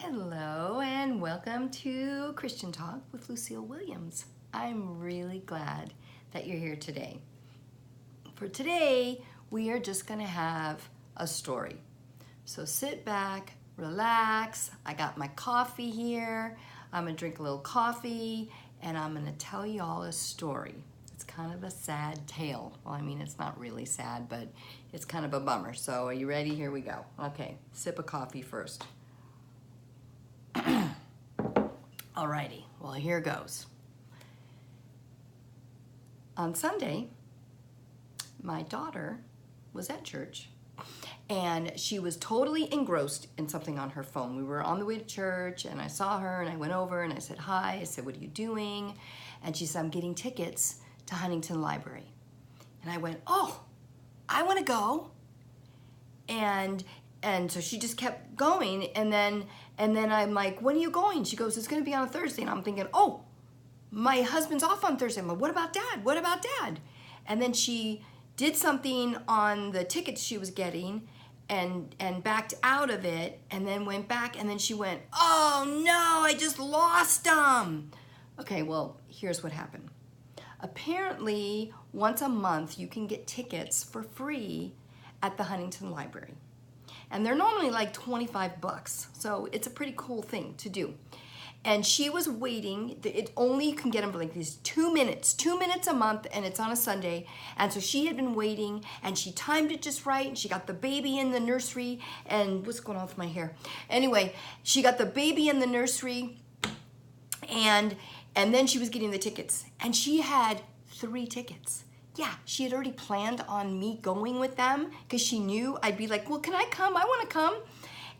Hello and welcome to Christian Talk with Lucille Williams. I'm really glad that you're here today. For today, we are just going to have a story. So sit back, relax. I got my coffee here. I'm going to drink a little coffee and I'm going to tell you all a story. It's kind of a sad tale. Well, I mean, it's not really sad, but it's kind of a bummer. So are you ready? Here we go. Okay, sip of coffee first. Alrighty, well, here goes. On Sunday, my daughter was at church and she was totally engrossed in something on her phone. We were on the way to church and I saw her and I went over and I said, hi. I said, what are you doing? And she said, I'm getting tickets to Huntington Library. And I went, oh, I want to go. And so she just kept going, and then I'm like, when are you going? She goes, it's going to be on a Thursday. And I'm thinking, oh, my husband's off on Thursday. I'm like, what about Dad? What about Dad? And then she did something on the tickets she was getting and backed out of it and then went back, and then she went, oh no, I just lost them. Okay, well, here's what happened. Apparently, once a month, you can get tickets for free at the Huntington Library. And they're normally like $25, so it's a pretty cool thing to do. And she was waiting. It only you can get them for like these 2 minutes a month, and it's on a Sunday. And so she had been waiting, and she timed it just right, and she got the baby in the nursery, and what's going on with my hair? Anyway, she got the baby in the nursery, and then she was getting the tickets, and she had 3 tickets. Yeah, she had already planned on me going with them because she knew I'd be like, well, can I come? I want to come.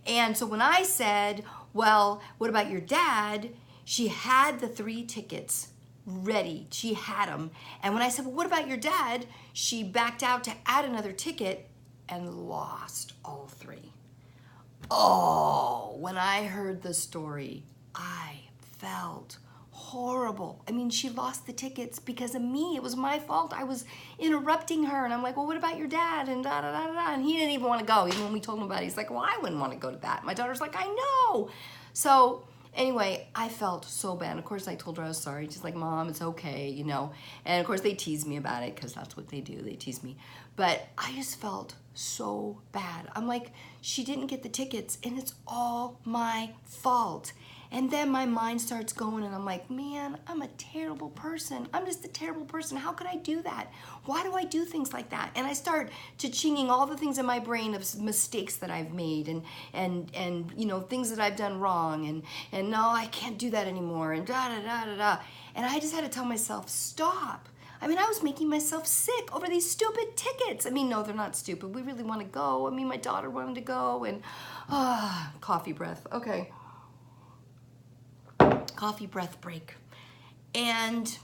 And so when I said, well, what about your dad? She had the 3 tickets ready. She had them. And when I said, well, what about your dad? She backed out to add another ticket and lost all 3. Oh, when I heard the story, I felt horrible. I mean, she lost the tickets because of me. It was my fault. I was interrupting her, and I'm like, well, what about your dad? And da da da da da. And he didn't even want to go. Even when we told him about it, he's like, well, I wouldn't want to go to that. My daughter's like, I know. So anyway, I felt so bad. Of course, I told her I was sorry. She's like, Mom, it's okay, you know. And of course, they teased me about it because that's what they do. They tease me. But I just felt so bad. I'm like, she didn't get the tickets, and it's all my fault. And then my mind starts going, and I'm like, man, I'm a terrible person. I'm just a terrible person. How could I do that? Why do I do things like that? And I start chinging all the things in my brain of mistakes that I've made and you know, things that I've done wrong, and no, I can't do that anymore, and da da da da da. And I just had to tell myself, stop. I mean, I was making myself sick over these stupid tickets. I mean, no, they're not stupid. We really want to go. I mean, my daughter wanted to go, and coffee breath. Okay. Coffee breath break. And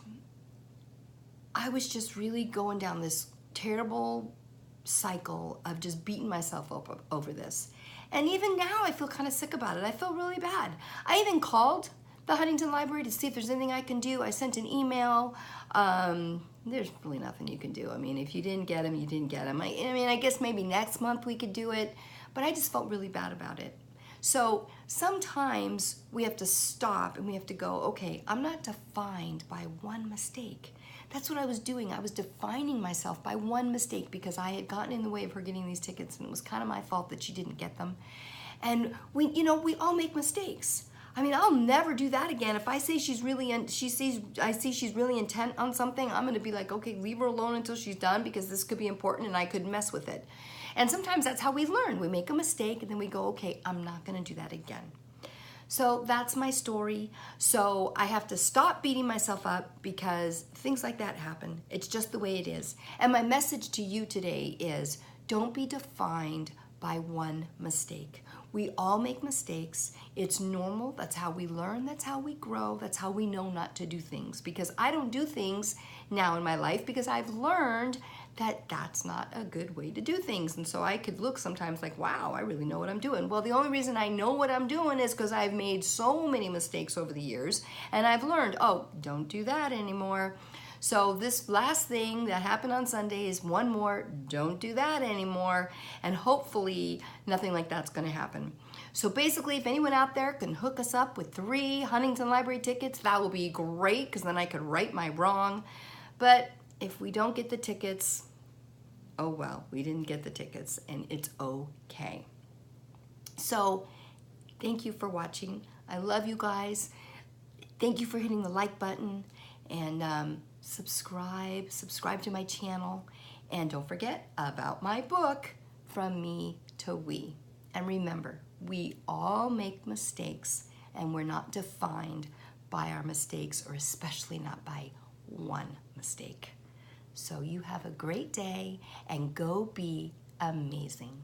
I was just really going down this terrible cycle of just beating myself up over this. And even now I feel kind of sick about it. I feel really bad. I even called the Huntington Library to see if there's anything I can do. I sent an email. There's really nothing you can do. I mean, if you didn't get them, you didn't get them. I mean, I guess maybe next month we could do it, but I just felt really bad about it. So sometimes we have to stop and we have to go, okay, I'm not defined by one mistake. That's what I was doing. I was defining myself by one mistake because I had gotten in the way of her getting these tickets, and it was kind of my fault that she didn't get them. And we all make mistakes. I mean, I'll never do that again. If I say I see she's really intent on something, I'm going to be like, okay, leave her alone until she's done because this could be important and I could mess with it. And sometimes that's how we learn. We make a mistake and then we go, okay, I'm not going to do that again. So that's my story. So I have to stop beating myself up because things like that happen. It's just the way it is. And my message to you today is don't be defined by one mistake. We all make mistakes. It's normal. That's how we learn. That's how we grow. That's how we know not to do things. Because I don't do things now in my life because I've learned that that's not a good way to do things. And so I could look sometimes like, wow, I really know what I'm doing. Well, the only reason I know what I'm doing is because I've made so many mistakes over the years, and I've learned, oh, don't do that anymore. So this last thing that happened on Sunday is one more, don't do that anymore, and hopefully nothing like that's going to happen. So basically, if anyone out there can hook us up with 3 Huntington Library tickets, that will be great, because then I could right my wrong. But if we don't get the tickets, oh well, we didn't get the tickets, and it's okay. So thank you for watching. I love you guys. Thank you for hitting the like button, and subscribe to my channel. And don't forget about my book, From Me to We. And remember, we all make mistakes, and we're not defined by our mistakes, or especially not by one mistake. So you have a great day, and go be amazing.